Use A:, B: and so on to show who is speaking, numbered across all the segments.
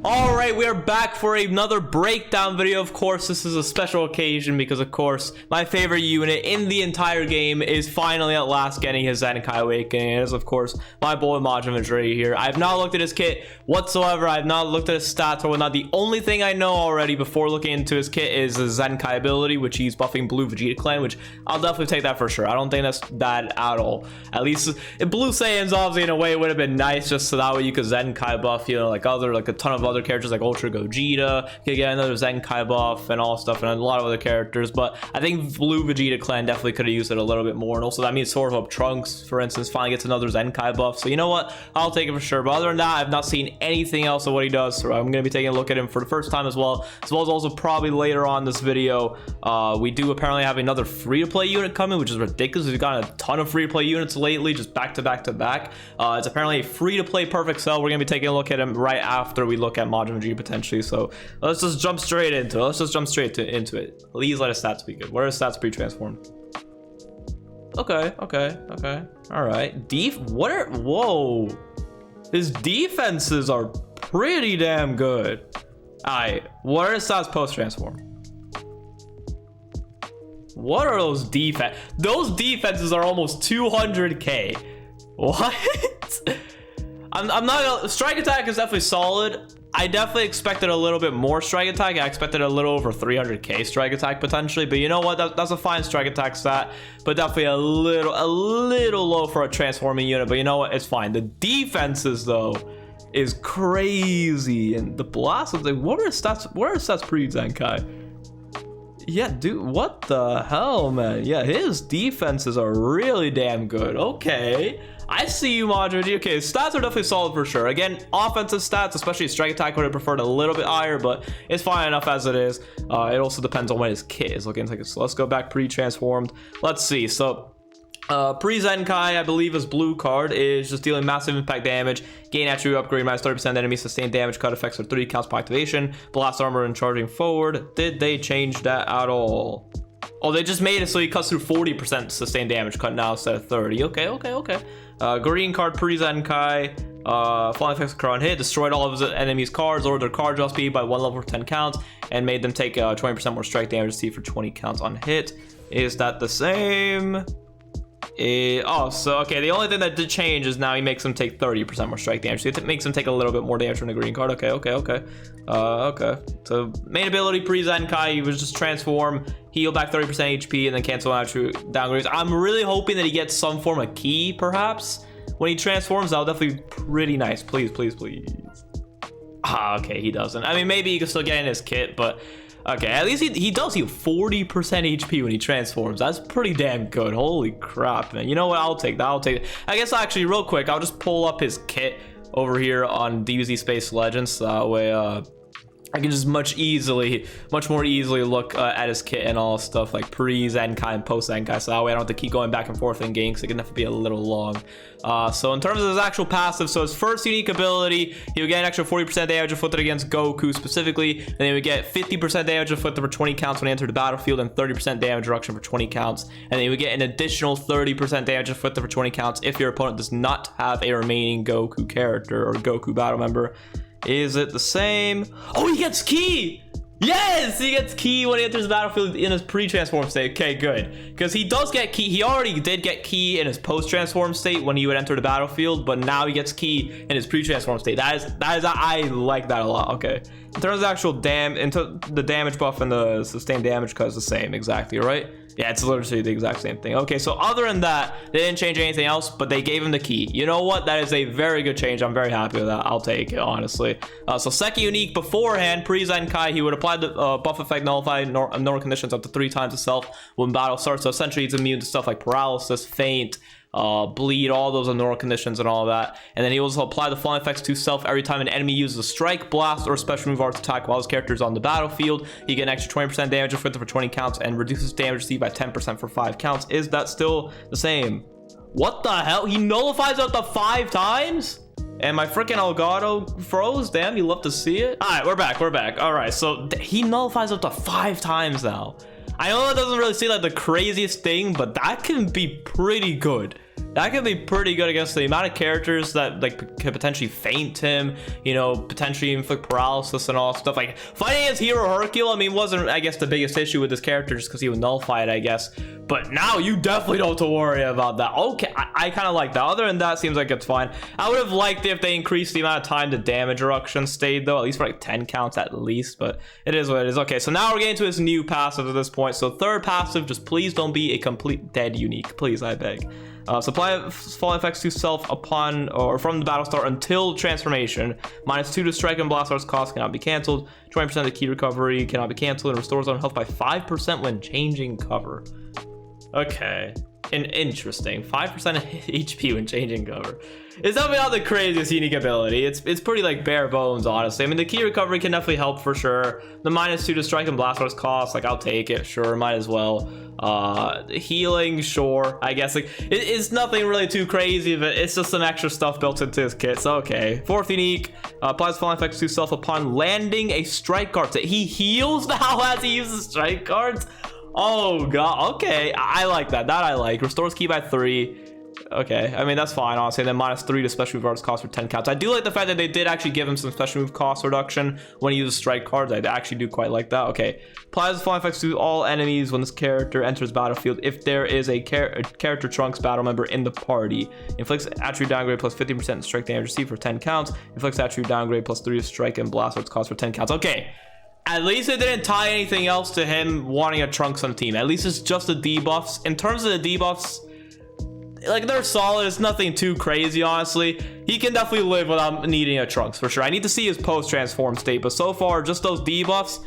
A: All right, we are back for another breakdown video. Of course, this is a special occasion because, of course, my favorite unit in the entire game is finally at last getting his Zenkai Awakening. It is, of course, my boy MAJIN Vegeta here. I have not looked at his kit whatsoever. I have not looked at his stats or whatnot. The only thing I know already before looking into his kit is his Zenkai ability, which he's buffing Blue Vegeta Clan, which I'll definitely take that for sure. I don't think that's bad at all. At least in Blue Saiyans, obviously, in a way, it would have been nice just so that way you could Zenkai buff, you know, like a ton of other characters like Ultra Gogeta, you get another Zenkai buff and all stuff, and a lot of other characters. But I think Blue Vegeta Clan definitely could have used it a little bit more, and also that means Sword Hope Trunks, for instance, finally gets another Zenkai buff. So you know what, I'll take it for sure. But other than that, I've not seen anything else of what he does, so I'm going to be taking a look at him for the first time as well as also probably later on this video. We do apparently have another free-to-play unit coming, which is ridiculous. We've got a ton of free-to-play units lately, just back to back to back. It's apparently a free-to-play perfect cell. We're going to be taking a look at him right after we look at MAJIN Vegeta potentially. So let's just jump straight into it. Into it. Please let his stats be good. Where are his stats pre-transformed? Okay. All right. Whoa. His defenses are pretty damn good. All right. What are his stats post-transform? What are those defense? Those defenses are almost 200k. What? I'm not gonna, strike attack is definitely solid. I definitely expected a little bit more strike attack. I expected a little over 300k strike attack potentially, but you know what, that's a fine strike attack stat, but definitely a little low for a transforming unit. But you know what, it's fine. The defenses though is crazy, and the blast of the, what are his stats pre Zenkai? Yeah, dude, what the hell, man? Yeah, his defenses are really damn good. Okay, I see you, MAJIN. Okay, his stats are definitely solid for sure. Again, offensive stats, especially strike attack, would have preferred a little bit higher, but it's fine enough as it is. It also depends on what his kit is looking like. So let's go back pre-transformed. Let's see. So pre-Zenkai, I believe his blue card is just dealing massive impact damage, gain attribute upgrade, minus 30% enemy sustained damage, cut effects for 3 counts per activation, blast armor and charging forward. Did they change that at all? Oh, they just made it so he cuts through 40% sustained damage cut now instead of 30. Okay. Green card pre-Zenkai, flying effects occur on hit, destroyed all of his enemies' cards, lowered their card draw speed by 1 level for 10 counts, and made them take 20% more strike damage for 20 counts on hit. Is that the same? Okay, the only thing that did change is now he makes him take 30% more strike damage, so it makes him take a little bit more damage from the green card. Okay. So main ability pre-Zenkai, he was just transform, heal back 30% HP, and then cancel out downgrades. I'm really hoping that he gets some form of key, perhaps, when he transforms. That'll definitely be pretty nice. Please. Okay, he doesn't. I mean, maybe he can still get in his kit, but okay, at least he does heal 40% HP when he transforms. That's pretty damn good. Holy crap, man. You know what? I'll take that. I guess actually, real quick, I'll just pull up his kit over here on DBZ Space Legends. So that way, I can just much more easily look at his kit and all stuff like pre-Zenkai and post-Zenkai, so that way I don't have to keep going back and forth in games. It can definitely be a little long. So in terms of his actual passive, so his first unique ability, he would get an extra 40% damage inflicted against Goku specifically, and then he would get 50% damage inflicted for 20 counts when he entered the battlefield, and 30% damage reduction for 20 counts, and then he would get an additional 30% damage inflicted for 20 counts if your opponent does not have a remaining Goku character or Goku battle member. Is it the same? Oh, he gets key! Yes, he gets key when he enters the battlefield in his pre-transform state. Okay, good, because he does get key. He already did get key in his post-transform state when he would enter the battlefield, but now he gets key in his pre-transform state. That is I like that a lot. Okay, in terms of actual into the damage buff and the sustained damage cut is the same exactly, right? Yeah, it's literally the exact same thing. Okay, so other than that, they didn't change anything else, but they gave him the key. You know what? That is a very good change. I'm very happy with that. I'll take it, honestly. So second unique beforehand, pre-Zenkai, he would apply the buff effect nullify normal conditions up to 3 times itself when battle starts. So essentially, he's immune to stuff like paralysis, faint, bleed, all those abnormal conditions and all of that. And then he also apply the flying effects to self every time an enemy uses a strike, blast, or special move arts attack while his character is on the battlefield. He get an extra 20% damage inflicted for 20 counts and reduces damage received by 10% for 5 counts. Is that still the same? What the hell? He nullifies up to 5 times? And my freaking Elgato froze. Damn, you love to see it. All right, we're back. All right, so he nullifies up to 5 times now. I know that doesn't really seem like the craziest thing, but that can be pretty good. That could be pretty good against the amount of characters that like could potentially feint him, you know, potentially inflict paralysis and all stuff. Like fighting against Hero Hercule, I mean, wasn't, I guess, the biggest issue with this character just because he would nullify it, I guess. But now you definitely don't have to worry about that. Okay, I kind of like that. Other than that, seems like it's fine. I would have liked it if they increased the amount of time the damage reduction stayed, though, at least for like 10 counts at least. But it is what it is. Okay, so now we're getting to his new passive at this point. So third passive, just please don't be a complete dead unique. Please, I beg. Supply falling effects to self upon or from the battle start until transformation. -2 to strike and blast arts cost cannot be cancelled. 20% of the key recovery cannot be cancelled and restores on health by 5% when changing cover. Okay, interesting. 5% of HP when changing cover. It's definitely not the craziest unique ability. It's pretty like bare bones, honestly. I mean, the key recovery can definitely help for sure. The -2 to strike and blast arts cost, like I'll take it, sure, might as well. Healing, sure, I guess. Like it's nothing really too crazy, but it's just some extra stuff built into his kit. So okay, fourth unique, applies falling effects to self upon landing a strike card. So he heals now as he uses strike cards. Oh god, okay, I like that. That I like. Restores key by 3. Okay, I mean, that's fine, honestly. And then -3 to special move arts cost for 10 counts. I do like the fact that they did actually give him some special move cost reduction when he uses strike cards. I actually do quite like that. Okay, applies falling effects to all enemies when this character enters battlefield if there is a character Trunks battle member in the party. Inflicts attribute downgrade plus 50% strike damage received for 10 counts. Inflicts attribute downgrade plus 3 to strike and blast arts cost for 10 counts. Okay, at least it didn't tie anything else to him wanting a Trunks on the team. At least it's just the debuffs. In terms of the debuffs, like they're solid. It's nothing too crazy, honestly. He can definitely live without needing a Trunks for sure. I need to see his post-transform state, but so far, just those debuffs,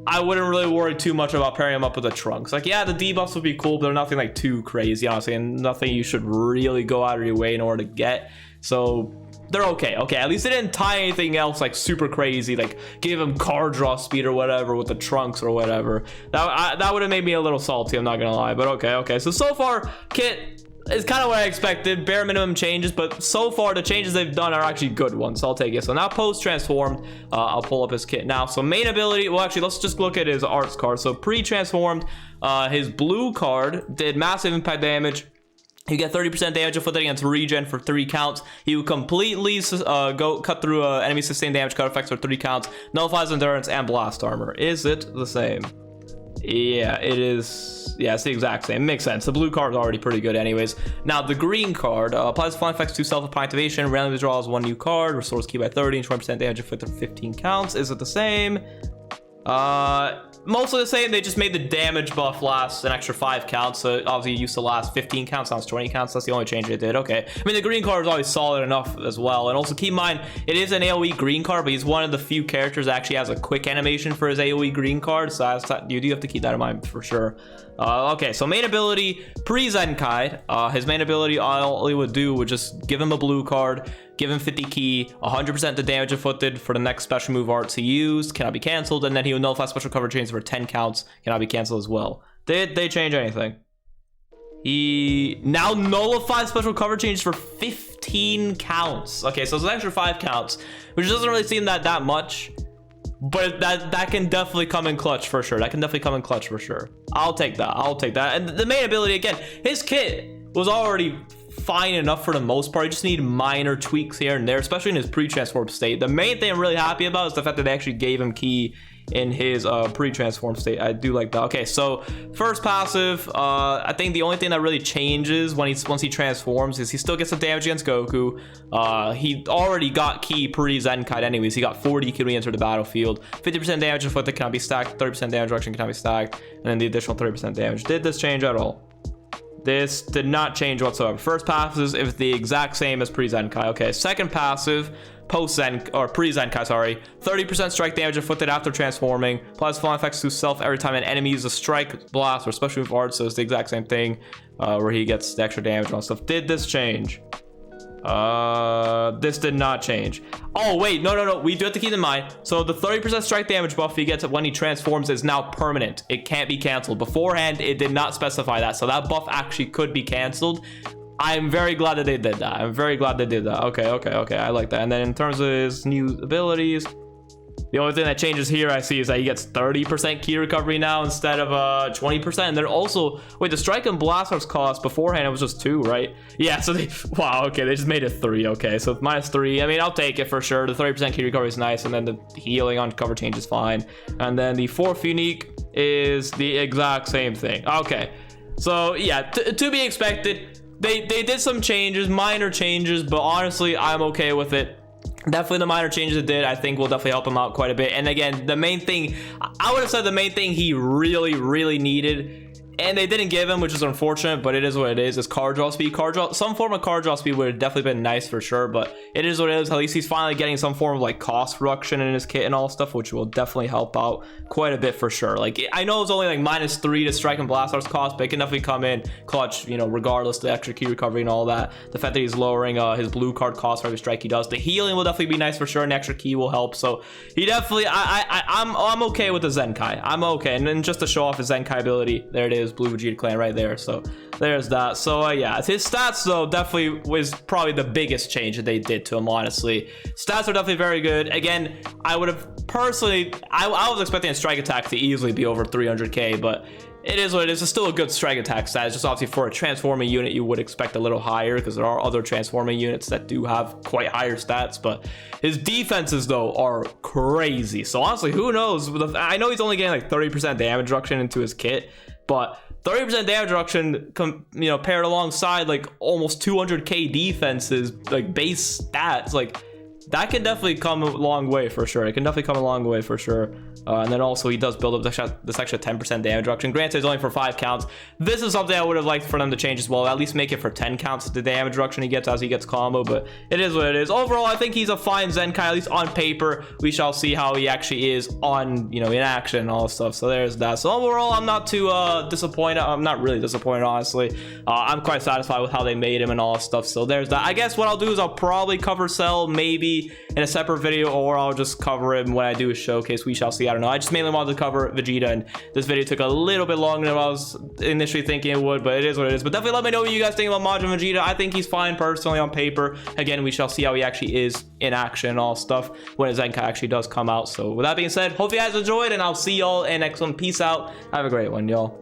A: I wouldn't really worry too much about pairing him up with a Trunks. Like, yeah, the debuffs would be cool, but they're nothing like too crazy, honestly, and nothing you should really go out of your way in order to get. So they're okay. Okay, at least they didn't tie anything else like super crazy, like give him card draw speed or whatever with the Trunks or whatever. That would have made me a little salty, I'm not gonna lie. But okay. So far, kit is kind of what I expected. Bare minimum changes, but so far the changes they've done are actually good ones, so I'll take it. So now post transformed, I'll pull up his kit now. So main ability, well, actually let's just look at his arts card. So pre-transformed, his blue card did massive impact damage. You get 30% damage inflicted against regen for 3 counts. He would completely cut through enemy sustained damage cut effects for 3 counts. Nullifies endurance and blast armor. Is it the same? Yeah, it is. Yeah, it's the exact same. Makes sense. The blue card is already pretty good anyways. Now the green card applies flying effects to self upon activation, randomly draws 1 new card, restores key by 30 and 20% damage inflicted for 15 counts. Is it the same? Mostly the same. They just made the damage buff last an extra 5 counts, so obviously it used to last 15 counts, now it's 20 counts. That's the only change they did. Okay, I mean, the green card is always solid enough as well. And also keep in mind, it is an AoE green card, but he's one of the few characters that actually has a quick animation for his AoE green card, so you do have to keep that in mind for sure. Okay, so main ability, pre-Zenkai. His main ability, all he would do would just give him a blue card, give him 50 key, 100% the damage inflicted for the next special move arts he used, cannot be cancelled, and then he would nullify special cover chains for 10 counts, cannot be cancelled as well. Did they change anything? He now nullifies special cover changes for 15 counts. Okay, so it's an extra 5 counts, which doesn't really seem that much. But that can definitely come in clutch for sure. That can definitely come in clutch for sure. I'll take that. I'll take that. And the main ability, again, his kit was already fine enough for the most part. You just need minor tweaks here and there, especially in his pre-transform state. The main thing I'm really happy about is the fact that they actually gave him key in his pre-transform state. I do like that. Okay, so first passive, I think the only thing that really changes once he transforms is he still gets the damage against Goku. He already got key pre-Zenkai anyways. He got 40 key when he entered the battlefield. 50% damage inflicted cannot be stacked, 30% damage reduction cannot be stacked, and then the additional 30% damage. Did this change at all? This did not change whatsoever. First passive is the exact same as pre-Zenkai. Okay, second passive, post-Zen or pre-Zenkai, sorry. 30% strike damage inflicted after transforming. Applies falling effects to self every time an enemy uses a strike, blast, or special move art. So it's the exact same thing where he gets the extra damage on stuff. Did this change? This did not change. Oh wait, no, we do have to keep in mind, so the 30% strike damage buff he gets when he transforms is now permanent. It can't be canceled. Beforehand it did not specify that, so that buff actually could be canceled. I'm very glad that they did that. I'm very glad they did that. Okay, I like that. And then in terms of his new abilities, The only thing that changes here I see is that he gets 30% key recovery now instead of 20%. And then also, wait, the strike and blasters cost beforehand it was just 2, right? Yeah, so they, wow, okay, they just made it 3. Okay, so -3. I mean, I'll take it for sure. The 30% key recovery is nice, and then the healing on cover change is fine. And then the 4th unique is the exact same thing. Okay, so yeah, to be expected. They did some changes, minor changes, but honestly, I'm okay with it. Definitely the minor changes it did, I think will definitely help him out quite a bit. And again, the main thing, I would have said the main thing he really needed, and they didn't give him, which is unfortunate, but it is what it is card draw speed. Some form of card draw speed would have definitely been nice for sure, but it is what it is. At least he's finally getting some form of like cost reduction in his kit and all stuff, which will definitely help out quite a bit for sure. Like, I know it's only like -3 to strike and blast arts cost, but it can definitely come in clutch, you know, regardless of the extra key recovery and all that. The fact that he's lowering his blue card cost for every strike he does. The healing will definitely be nice for sure, and extra key will help. So he definitely, I'm okay with the Zenkai. I'm okay. And then just to show off his Zenkai ability, there it is, Blue Vegeta Clan right there. So there's that. So yeah, his stats though definitely was probably the biggest change that they did to him, honestly. Stats are definitely very good. Again, I would have personally, I was expecting a strike attack to easily be over 300k, but it is what it is. It's still a good strike attack stat. It's just obviously for a transforming unit you would expect a little higher, because there are other transforming units that do have quite higher stats. But his defenses though are crazy. So honestly, who knows? I know he's only getting like 30% damage reduction into his kit, but 30% damage reduction, you know, paired alongside like almost 200k defenses, like base stats, like that can definitely come a long way for sure. It can definitely come a long way for sure. And then also he does build up this extra 10% damage reduction. Granted, it's only for 5 counts. This is something I would have liked for them to change as well. At least make it for 10 counts, the damage reduction he gets as he gets combo. But it is what it is. Overall, I think he's a fine Zenkai, at least on paper. We shall see how he actually is on, you know, in action and all this stuff. So there's that. So overall, I'm not too disappointed. I'm not really disappointed, honestly. I'm quite satisfied with how they made him and all this stuff. So there's that. I guess what I'll do is I'll probably cover Cell maybe in a separate video, or I'll just cover him when I do a showcase. We shall see. I don't know. I just mainly wanted to cover Vegeta, and this video took a little bit longer than I was initially thinking it would, but it is what it is. But definitely let me know what you guys think about Majin Vegeta. I think he's fine personally on paper. Again, we shall see how he actually is in action and all stuff when his Zenkai actually does come out. So with that being said, hope you guys enjoyed, and I'll see y'all in the next one. Peace out. Have a great one, y'all.